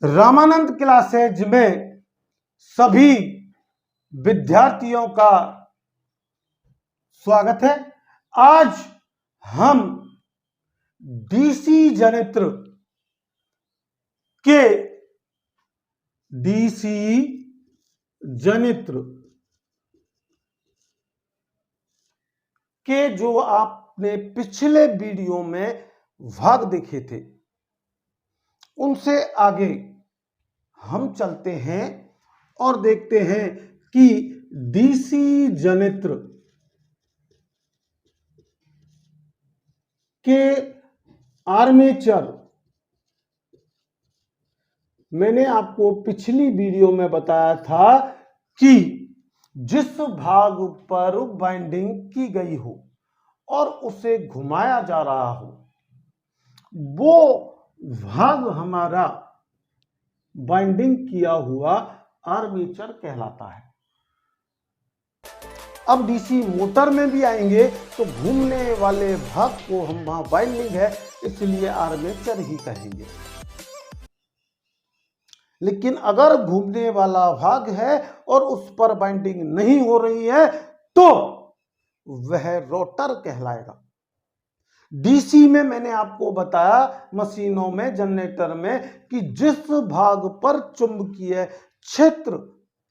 Ramanand classes में सभी विद्यार्थियों का स्वागत है। आज हम डीसी जनित्र के जो आपने पिछले वीडियो में भाग देखे थे उनसे आगे हम चलते हैं और देखते हैं कि डीसी जनित्र के आर्मेचर, मैंने आपको पिछली वीडियो में बताया था कि जिस भाग पर बाइंडिंग की गई हो और उसे घुमाया जा रहा हो वो भाग हमारा बाइंडिंग किया हुआ आर्मेचर कहलाता है। अब डीसी मोटर में भी आएंगे तो घूमने वाले भाग को हम वहां बाइंडिंग है इसलिए आर्मेचर ही कहेंगे, लेकिन अगर घूमने वाला भाग है और उस पर बाइंडिंग नहीं हो रही है तो वह रोटर कहलाएगा। डीसी में मैंने आपको बताया मशीनों में, जनरेटर में, कि जिस भाग पर चुंबकीय क्षेत्र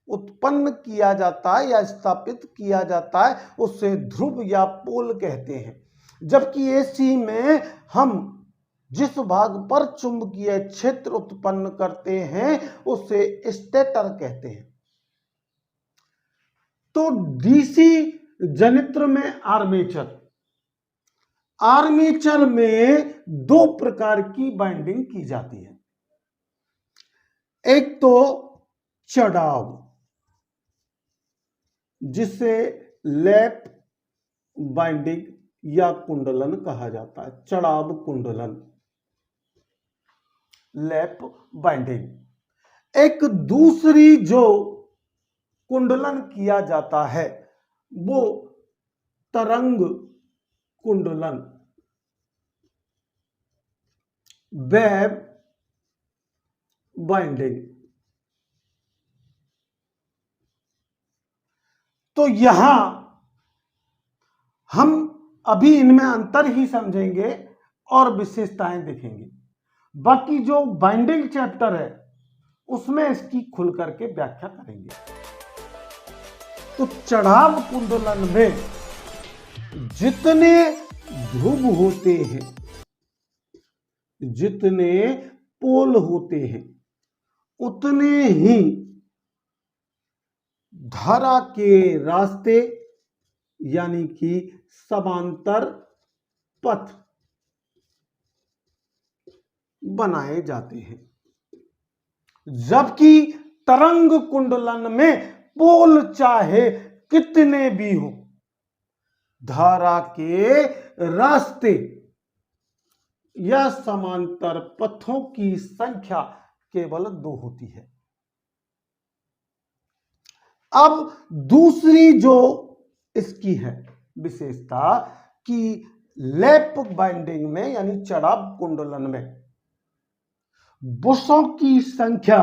उत्पन्न किया जाता है या स्थापित किया जाता है उसे ध्रुव या पोल कहते हैं। जबकि एसी में हम जिस भाग पर चुंबकीय क्षेत्र उत्पन्न करते हैं उसे स्टेटर कहते हैं। तो डीसी जनित्र में आर्मेचर में दो प्रकार की बाइंडिंग की जाती है। एक तो चढ़ाव जिसे लैप बाइंडिंग या कुंडलन कहा जाता है, चढ़ाव कुंडलन, लैप बाइंडिंग। एक दूसरी जो कुंडलन किया जाता है वो तरंग कुंडलन, वेव बाइंडिंग। तो यहां हम अभी इनमें अंतर ही समझेंगे और विशेषताएं देखेंगे। बाकी जो बाइंडिंग चैप्टर है उसमें इसकी खुल करके व्याख्या करेंगे। तो चढ़ाव कुंडलन में जितने ध्रुव होते हैं, जितने पोल होते हैं, उतने ही धारा के रास्ते यानी कि समांतर पथ बनाए जाते हैं। जबकि तरंग कुंडलन में पोल चाहे कितने भी हो, धारा के रास्ते या समांतर पथों की संख्या केवल 2 होती है। अब दूसरी जो इसकी है विशेषता कि लैप बाइंडिंग में यानी चढ़ाव कुंडलन में बुशों की संख्या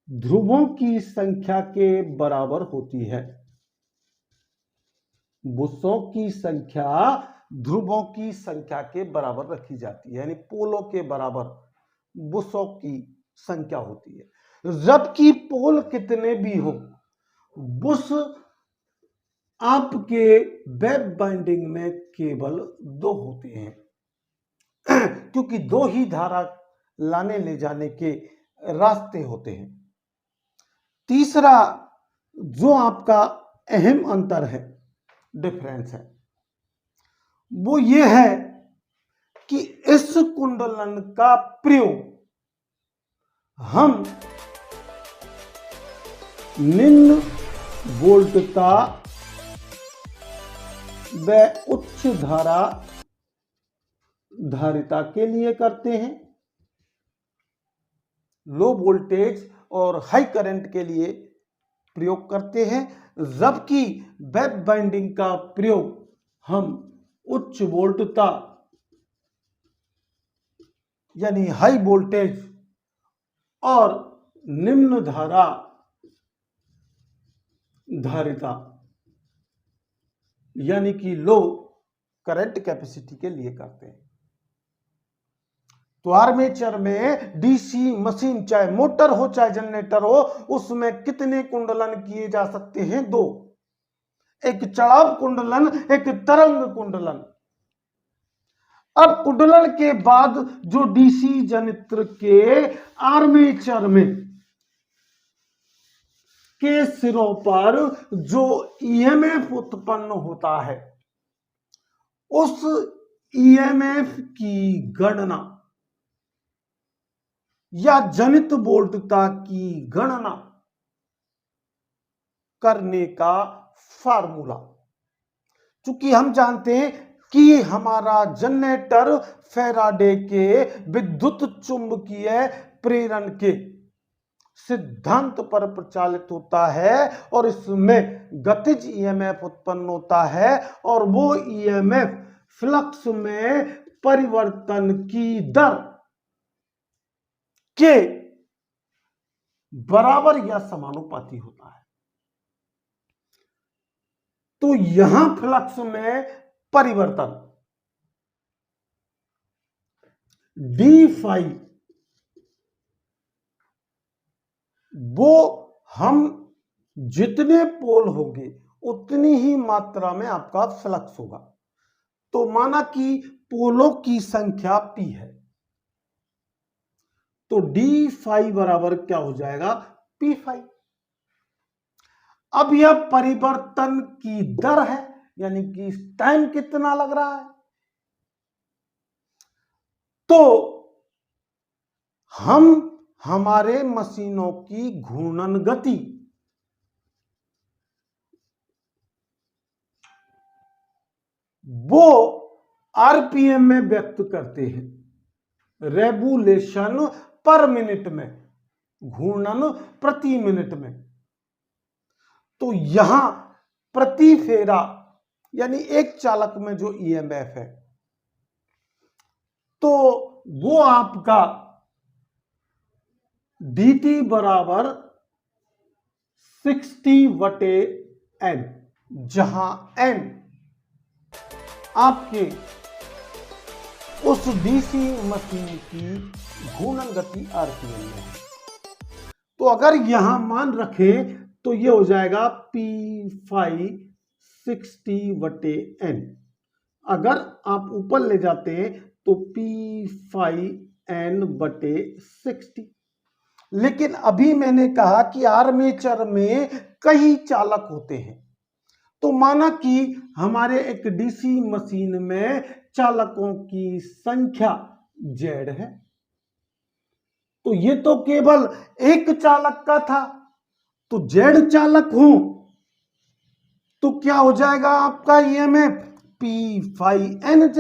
ध्रुवों की संख्या के बराबर होती है। बुशों की संख्या ध्रुवों की संख्या के बराबर रखी जाती है, यानी पोलों के बराबर बुशों की संख्या होती है। जबकि पोल कितने भी हो, बुश आपके वेव बाइंडिंग में केवल 2 होते हैं क्योंकि 2 ही धारा लाने ले जाने के रास्ते होते हैं। तीसरा जो आपका अहम अंतर है, डिफरेंस है, वो ये है कि इस कुंडलन का प्रयोग हम निम्न वोल्टता व उच्च धारिता के लिए करते हैं, लो वोल्टेज और हाई करंट के लिए प्रयोग करते हैं। जबकि वेव बाइंडिंग का प्रयोग हम उच्च वोल्टता यानी हाई वोल्टेज और निम्न धारा धारिता यानी कि लो करंट कैपेसिटी के लिए करते हैं। तो आर्मेचर में डीसी मशीन चाहे मोटर हो चाहे जनरेटर हो, उसमें कितने कुंडलन किए जा सकते हैं? 2। एक चढ़ाव कुंडलन, एक तरंग कुंडलन। अब कुंडलन के बाद जो डीसी जनित्र के आर्मेचर में के सिरों पर जो ईएमएफ उत्पन्न होता है, उस ईएमएफ की गणना या जनित वोल्टता की गणना करने का फार्मूला, चूंकि हम जानते हैं कि हमारा जनरेटर फैराडे के विद्युत चुंबकीय प्रेरण के सिद्धांत पर प्रचालित होता है और इसमें गतिज ईएमएफ उत्पन्न होता है और वो ईएमएफ फ्लक्स में परिवर्तन की दर के बराबर या समानुपाती होता है। तो यहां फ्लक्स में परिवर्तन डी फाई, वो हम जितने पोल होंगे उतनी ही मात्रा में आपका फ्लक्स होगा। तो माना कि पोलों की संख्या P है, तो डी फाई बराबर क्या हो जाएगा? P phi. अब यह परिवर्तन की दर है, यानी कि टाइम कितना लग रहा है। तो हम हमारे मशीनों की घूर्णन गति वो आरपीएम में व्यक्त करते हैं, रेवोल्यूशन पर मिनट में, घूर्णन प्रति मिनट में। तो यहां प्रति फेरा यानी एक चालक में जो ईएमएफ है, तो वो आपका dt बराबर 60/n, जहां n आपके उस डीसी मशीन की घूर्णन गति आरपीएम में है। तो अगर यहां मान रखें तो ये हो जाएगा P फाई 60/n। अगर आप ऊपर ले जाते हैं तो P फाई n/60। लेकिन अभी मैंने कहा कि आर्मेचर में कई चालक होते हैं, तो माना कि हमारे एक डीसी मशीन में चालकों की संख्या Z है, तो ये तो केवल एक चालक का था, तो Z चालक हो तो क्या हो जाएगा आपका ईएमएफ? P phi NZ।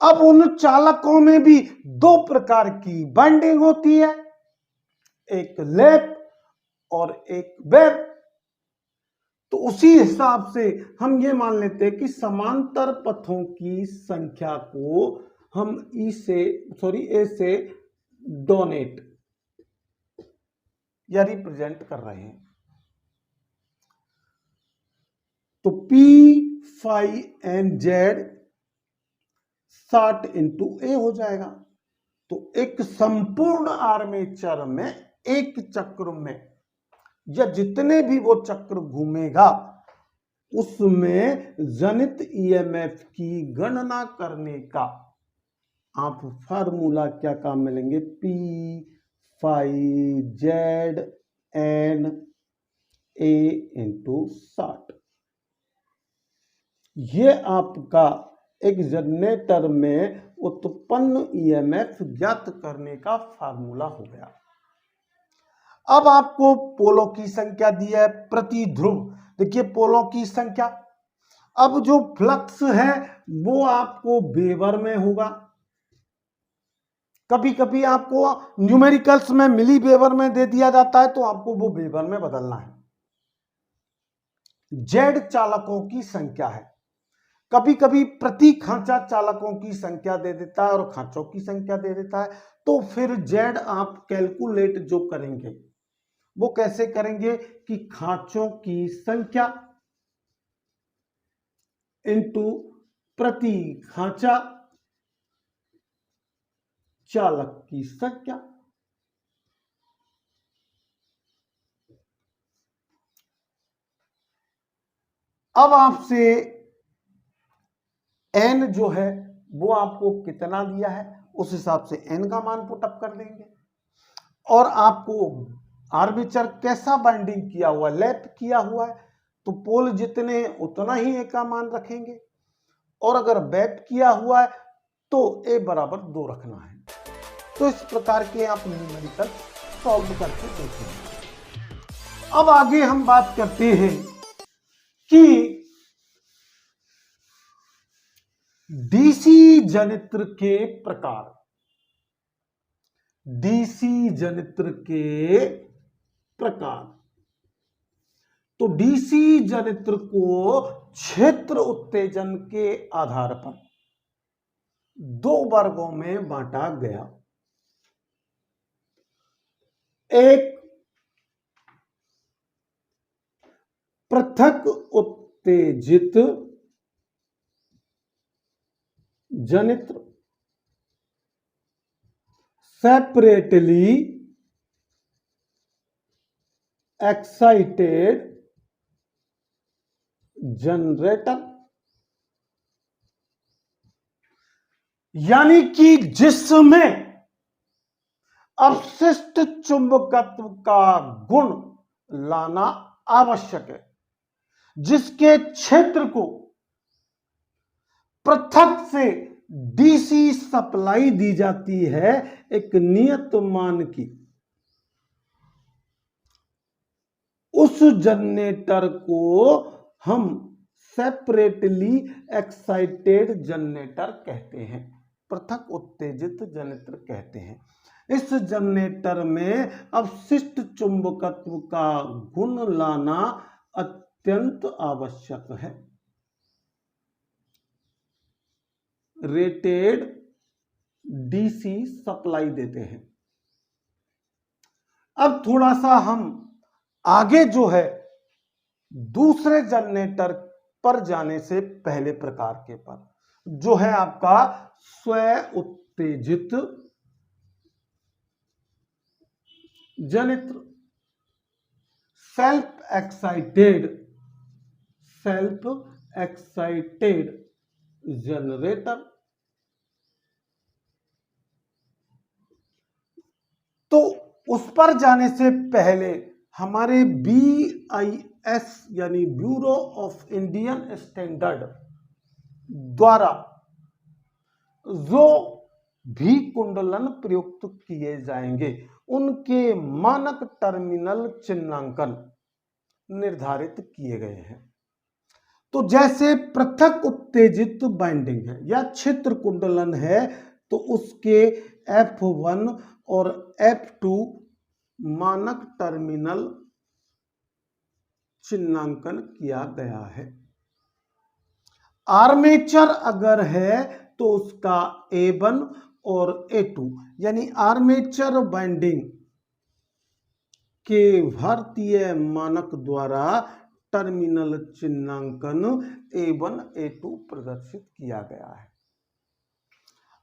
अब उन चालकों में भी 2 प्रकार की बाइंडिंग होती है, एक लैप और एक वेब। तो उसी हिसाब से हम ये मान लेते हैं कि समांतर पथों की संख्या को हम ए से डोनेट या रिप्रेजेंट कर रहे हैं। तो P phi NZ 60 into A हो जाएगा। तो एक संपूर्ण आर्मेचर में एक चक्र में या जितने भी वो चक्र घूमेगा उसमें जनित ईएमएफ की गणना करने का आप फार्मूला क्या काम मिलेंगे? P phi ZN A into 60। ये आपका एक जनरेटर में उत्पन्न ईएमएफ ज्ञात करने का फार्मूला हो गया। अब आपको पोलों की संख्या दी है प्रति ध्रुव। देखिए पोलों की संख्या, अब जो फ्लक्स है वो आपको वेबर में होगा, कभी कभी आपको न्यूमेरिकल्स में मिली वेबर में दे दिया जाता है, तो आपको वो वेबर में बदलना है। जेड चालकों की संख्या है, कभी कभी प्रति खांचा चालकों की संख्या दे देता है और खांचों की संख्या दे देता है। तो फिर जेड आप कैलकुलेट जो करेंगे वो कैसे करेंगे कि खांचों की संख्या इनटू प्रति खांचा चालक की संख्या। अब आपसे एन जो है वो आपको कितना दिया है उस हिसाब से एन का मान पुटअप कर देंगे और आपको आर्मेचर कैसा बाइंडिंग किया हुआ है, लैप किया हुआ है, तो पोल जितने उतना ही ए का मान रखेंगे और अगर बैप किया हुआ है तो ए बराबर 2 रखना है। तो इस प्रकार के आप न्यूमेरिकल सॉल्व करके देखेंगे। अब आगे हम बात करते हैं कि डीसी जनित्र के प्रकार। डीसी जनित्र के प्रकार, तो डीसी जनित्र को क्षेत्र उत्तेजन के आधार पर 2 वर्गों में बांटा गया। एक पृथक उत्तेजित जनित्र, सेपरेटली एक्साइटेड जनरेटर, यानी कि जिसमें अवशिष्ट चुंबकत्व का गुण लाना आवश्यक है, जिसके क्षेत्र को पृथक से डीसी सप्लाई दी जाती है एक नियत मान की। उस जनरेटर को हम सेपरेटली एक्साइटेड जनरेटर कहते हैं, पृथक उत्तेजित जनरेटर कहते हैं। इस जनरेटर में अवशिष्ट चुंबकत्व का गुण लाना अत्यंत आवश्यक है। रेटेड डीसी सप्लाई देते हैं। अब थोड़ा सा हम आगे जो है दूसरे जनरेटर पर जाने से पहले प्रकार के पर, जो है आपका स्व उत्तेजित जनित्र, सेल्फ एक्साइटेड जनरेटर। तो उस पर जाने से पहले हमारे BIS यानी ब्यूरो ऑफ इंडियन स्टैंडर्ड द्वारा जो भी कुंडलन प्रयुक्त किए जाएंगे उनके मानक टर्मिनल चिन्हांकन निर्धारित किए गए हैं। तो जैसे पृथक उत्तेजित बाइंडिंग है या क्षेत्र कुंडलन है तो उसके F1 और F2 मानक टर्मिनल चिन्हांकन किया गया है। आर्मेचर अगर है तो उसका A1 और A2 यानी आर्मेचर बाइंडिंग के भारतीय मानक द्वारा टर्मिनल चिन्हांकन A1 A2 प्रदर्शित किया गया है।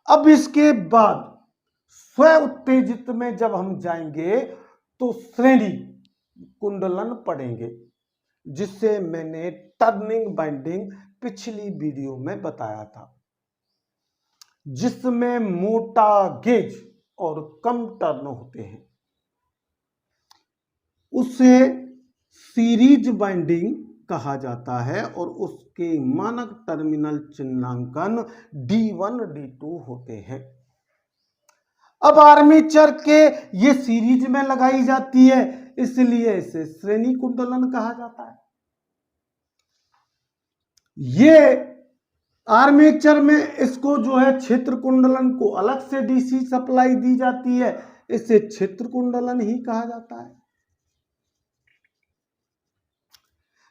अब इसके बाद स्व उत्तेजित में जब हम जाएंगे तो श्रेणी कुंडलन पढ़ेंगे, जिससे मैंने टर्निंग बाइंडिंग पिछली वीडियो में बताया था, जिसमें मोटा गेज और कम टर्न होते हैं। उसे सीरीज बाइंडिंग कहा जाता है और उसके मानक टर्मिनल चिन्हांकन D1 D2 होते हैं। अब आर्मेचर के ये सीरीज में लगाई जाती है, इसलिए इसे श्रेणी कुंडलन कहा जाता है। ये आर्मेचर में इसको जो है क्षेत्र कुंडलन को अलग से डीसी सप्लाई दी जाती है, इसे क्षेत्र कुंडलन ही कहा जाता है।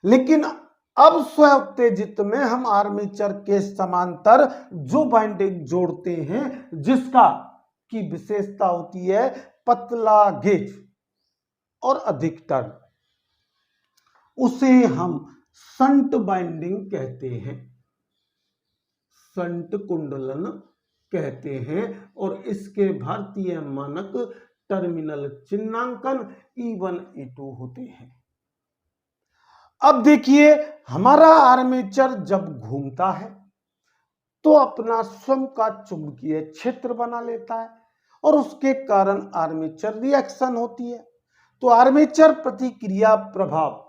लेकिन अब स्व उत्तेजित में हम आर्मेचर के समांतर जो बाइंडिंग जोड़ते हैं, जिसका की विशेषता होती है पतला गेज और अधिक टर्न, उसे हम शंट बाइंडिंग कहते हैं, शंट कुंडलन कहते हैं। और इसके भारतीय मानक टर्मिनल चिन्हांकन E1 E2 होते हैं। अब देखिए, हमारा आर्मेचर जब घूमता है तो अपना स्वयं का चुंबकीय क्षेत्र बना लेता है और उसके कारण आर्मेचर रिएक्शन होती है। तो आर्मेचर प्रतिक्रिया प्रभाव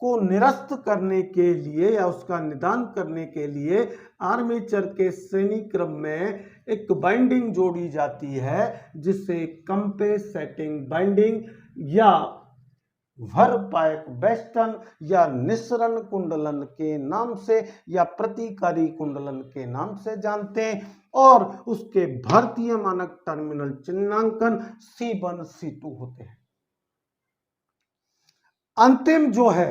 को निरस्त करने के लिए या उसका निदान करने के लिए आर्मेचर के श्रेणी क्रम में एक बाइंडिंग जोड़ी जाती है, जिसे कंपेसेटिंग बाइंडिंग या भरपायक बेस्टन या निसरण कुंडलन के नाम से या प्रतिकारी कुंडलन के नाम से जानते हैं। और उसके भारतीय मानक टर्मिनल चिन्हांकन C1 C2 होते हैं। अंतिम जो है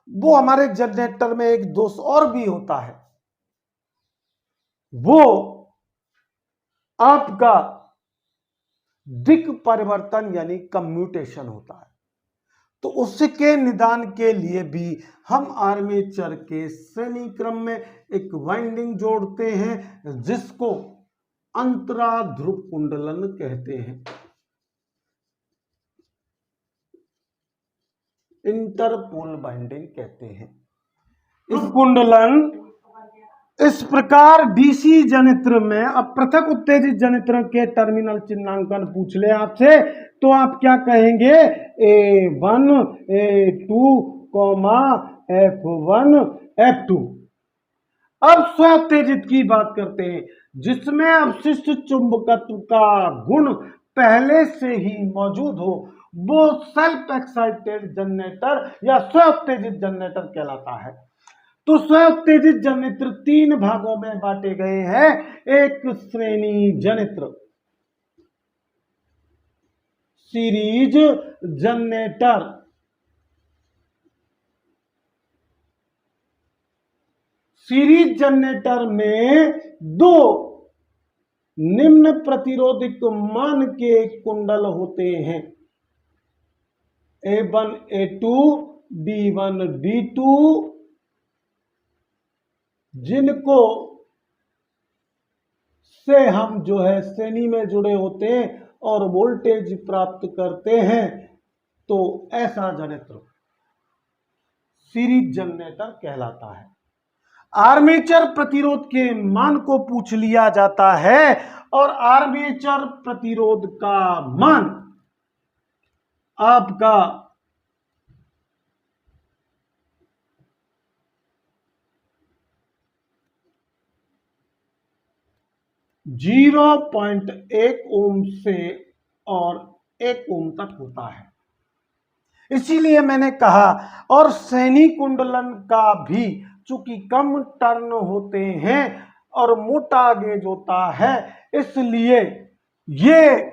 वो हमारे जनरेटर में एक दोष और भी होता है, वो आपका दिक् परिवर्तन यानी कम्यूटेशन होता है। तो उसके निदान के लिए भी हम आर्मेचर के श्रेणी क्रम में एक वाइंडिंग जोड़ते हैं, जिसको अंतरा ध्रुव कुंडलन कहते हैं, इंटरपोल बाइंडिंग कहते हैं। इस कुंडलन इस प्रकार डीसी जनित्र में, अब पृथक उत्तेजित जनित्र के टर्मिनल चिन्हांकन पूछ ले आपसे तो आप क्या कहेंगे? A1 A2 F1 F2। अब स्व उत्तेजित की बात करते हैं, जिसमें अवशिष्ट चुंबकत्व का गुण पहले से ही मौजूद हो, वो सेल्फ एक्साइटेड जनरेटर या स्व उत्तेजित जनरेटर कहलाता है। तो स्व उत्तेजित जनित्र तीन भागों में बांटे गए हैं। एक श्रेणी जनित्र, सीरीज जनरेटर, सीरीज जनरेटर में दो निम्न प्रतिरोधक मान के कुंडल होते हैं, A1 A2 D1 D2, जिनको से हम जो है श्रेणी में जुड़े होते हैं और वोल्टेज प्राप्त करते हैं। तो ऐसा जनित्र सीरीज जनरेटर कहलाता है। आर्मेचर प्रतिरोध के मान को पूछ लिया जाता है और आर्मेचर प्रतिरोध का मान आपका 0.1 ओम से और 1 ओम तक होता है। इसीलिए मैंने कहा, और श्रेणी कुंडलन का भी चूंकि कम टर्न होते हैं और मोटा गेज होता है, इसलिए ये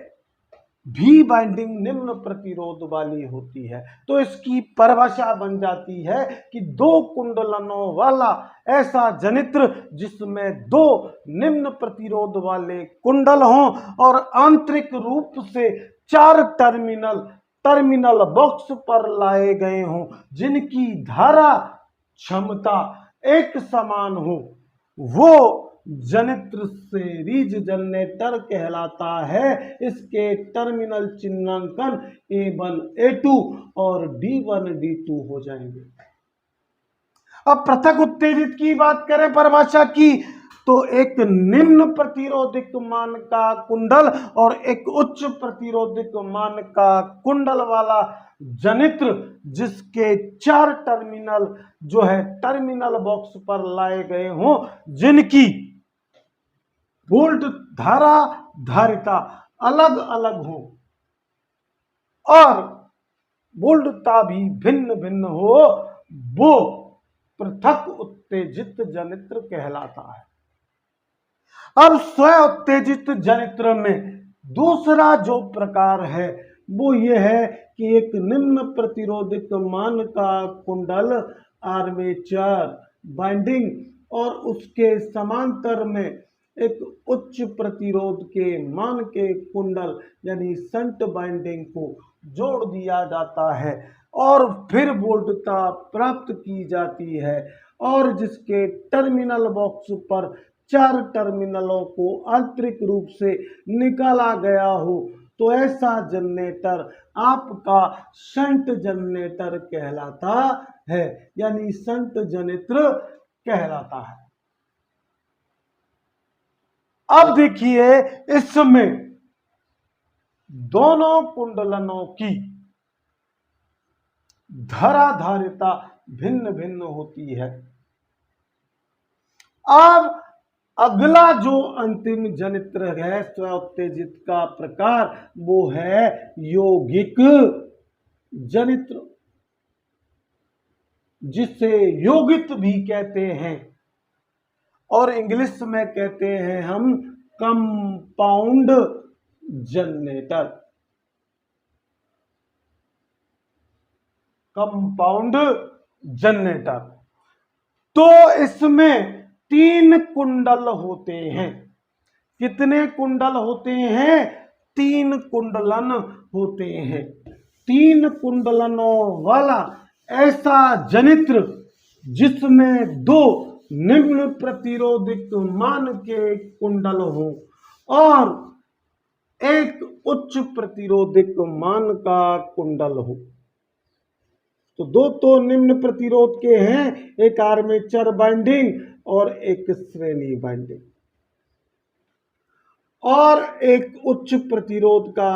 भी बाइंडिंग निम्न प्रतिरोध वाली होती है। तो इसकी परिभाषा बन जाती है कि दो कुंडलनों वाला ऐसा जनित्र जिसमें दो निम्न प्रतिरोध वाले कुंडल हों और आंतरिक रूप से 4 टर्मिनल बॉक्स पर लाए गए हों, जिनकी धारा क्षमता एक समान हो, वो जनित्र सीरीज जनरेटर कहलाता है। इसके टर्मिनल चिन्हांकन A1 A2 और D1 D2 हो जाएंगे। अब पृथक उत्तेजित की बात करें परिभाषा की, तो एक निम्न प्रतिरोधक मान का कुंडल और एक उच्च प्रतिरोधक मान का कुंडल वाला जनित्र, जिसके 4 टर्मिनल जो है टर्मिनल बॉक्स पर लाए गए हों, जिनकी वोल्ट धारा धारिता अलग अलग हो और वोल्टता भी भिन्न भिन्न हो, वो पृथक उत्तेजित जनित्र कहलाता है। अब स्व उत्तेजित जनित्र में दूसरा जो प्रकार है वो ये है कि एक निम्न प्रतिरोधक मान का कुंडल आर्मेचर बाइंडिंग और उसके समांतर में एक उच्च प्रतिरोध के मान के कुंडल यानी शंट बाइंडिंग को जोड़ दिया जाता है और फिर वोल्टता प्राप्त की जाती है और जिसके टर्मिनल बॉक्स पर 4 टर्मिनलों को आंतरिक रूप से निकाला गया हो तो ऐसा जनरेटर आपका शंट जनरेटर कहलाता है, यानी शंट जनित्र कहलाता है। अब देखिए इसमें दोनों कुंडलनों की धराधारिता भिन्न भिन्न होती है। अब अगला जो अंतिम जनित्र है स्वउत्तेजित का प्रकार वो है यौगिक जनित्र, जिसे यौगिक भी कहते हैं और इंग्लिश में कहते हैं हम कंपाउंड जनरेटर। कंपाउंड जनरेटर तो इसमें 3 कुंडल होते हैं। कितने कुंडल होते हैं? 3 कुंडलन होते हैं। 3 कुंडलनों वाला ऐसा जनित्र जिसमें 2 निम्न प्रतिरोधक मान के कुंडल हो और एक उच्च प्रतिरोधक मान का कुंडल हो। तो 2 तो निम्न प्रतिरोध के हैं, एक आर्मेचर बाइंडिंग और एक श्रेणी बाइंडिंग, और एक उच्च प्रतिरोध का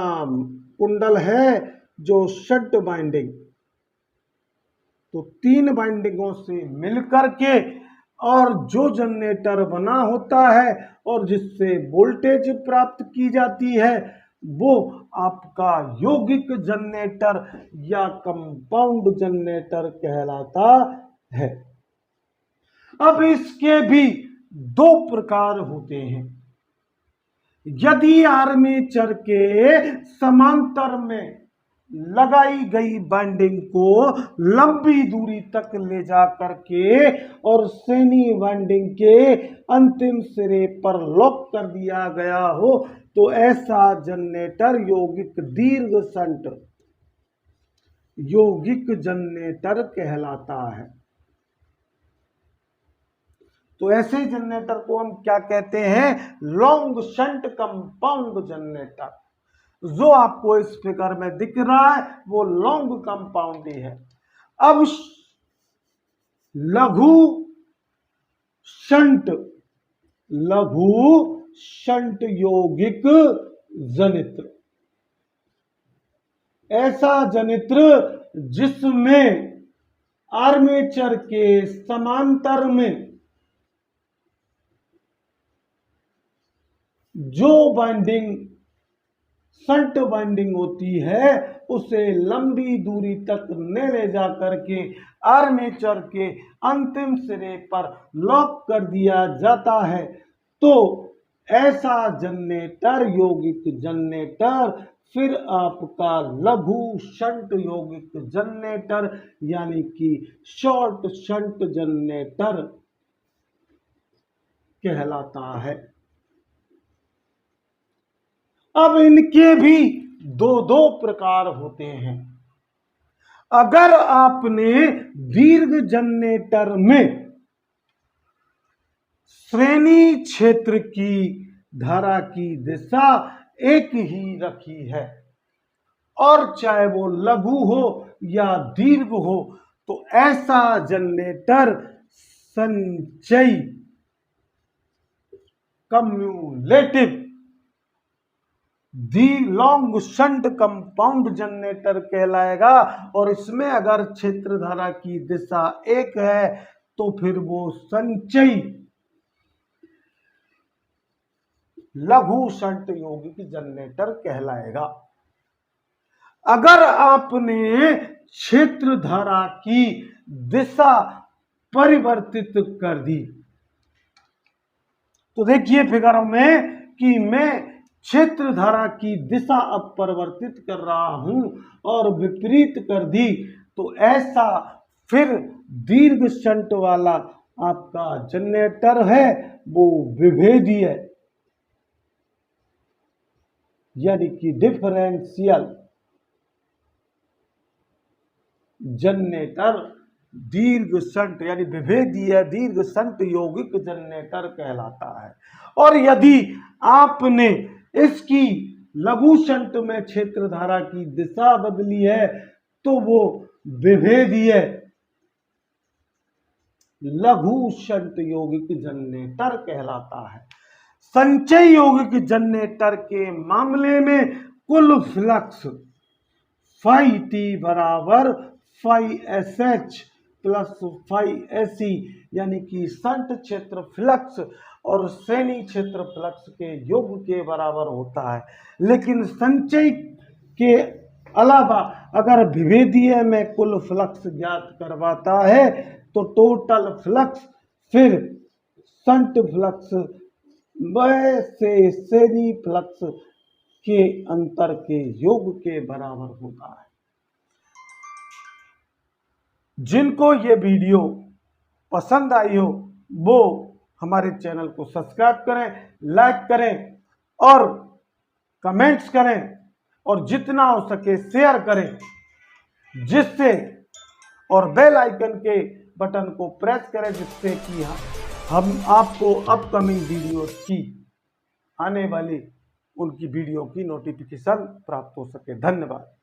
कुंडल है जो शंट बाइंडिंग। तो 3 बाइंडिंगों से मिलकर के और जो जनरेटर बना होता है और जिससे वोल्टेज प्राप्त की जाती है वो आपका यौगिक जनरेटर या कंपाउंड जनरेटर कहलाता है। अब इसके भी 2 प्रकार होते हैं। यदि आर्मेचर के समांतर में लगाई गई बाइंडिंग को लंबी दूरी तक ले जा करके और श्रेणी बाइंडिंग के अंतिम सिरे पर लॉक कर दिया गया हो तो ऐसा जनरेटर यौगिक जनरेटर कहलाता है। तो ऐसे जनरेटर को हम क्या कहते हैं? Long shunt compound generator. जो आपको इस फिगर में दिख रहा है वो लॉन्ग कंपाउंड ही है। अब लघु शंट यौगिक जनित्र, ऐसा जनित्र जिसमें आर्मेचर के समांतर में जो बाइंडिंग शंट बाइंडिंग होती है उसे लंबी दूरी तक न ले जा करके आर्मेचर के अंतिम सिरे पर लॉक कर दिया जाता है तो ऐसा जनरेटर यौगिक जनरेटर फिर आपका लघु शंट यौगिक जनरेटर यानी कि शॉर्ट शंट जनरेटर कहलाता है। अब इनके भी 2 प्रकार होते हैं। अगर आपने दीर्घ जनरेटर में श्रेणी क्षेत्र की धारा की दिशा एक ही रखी है और चाहे वो लघु हो या दीर्घ हो तो ऐसा जनरेटर संचयी कम्युलेटिव दी लॉन्ग शंट कंपाउंड जनरेटर कहलाएगा। और इसमें अगर क्षेत्र धारा की दिशा एक है तो फिर वो संचयी लघु शंट यौगिक जनरेटर कहलाएगा। अगर आपने क्षेत्र धारा की दिशा परिवर्तित कर दी तो देखिए फिगर में कि मैं क्षेत्र धारा की दिशा अब परिवर्तित कर रहा हूं और विपरीत कर दी तो ऐसा फिर दीर्घ शंट वाला आपका जनरेटर है वो विभेदीय यानी कि डिफरेंशियल जनरेटर दीर्घ शंट यानी विभेदीय दीर्घ शंट यौगिक जनरेटर कहलाता है। और यदि आपने इसकी लघु शंट में क्षेत्र धारा की दिशा बदली है तो वो विभेदीय लघु शंट यौगिक जनरेटर कहलाता है। संचय यौगिक जनरेटर के मामले में कुल फ्लक्स फाई टी बराबर phi S H plus phi S E यानी कि शंट क्षेत्र फ्लक्स और श्रेणी क्षेत्र फ्लक्स के योग के बराबर होता है। लेकिन संचय के अलावा अगर विभेदीय में कुल फ्लक्स ज्ञात करवाता है तो टोटल फ्लक्स फिर शंट फ्लक्स से श्रेणी फ्लक्स के अंतर के योग के बराबर होता है। जिनको ये वीडियो पसंद आई हो वो हमारे चैनल को सब्सक्राइब करें, लाइक करें और कमेंट्स करें और जितना हो सके शेयर करें, जिससे और बेल आइकन के बटन को प्रेस करें जिससे कि हम आपको अपकमिंग वीडियोस की आने वाली उनकी वीडियो की नोटिफिकेशन प्राप्त हो सके। धन्यवाद।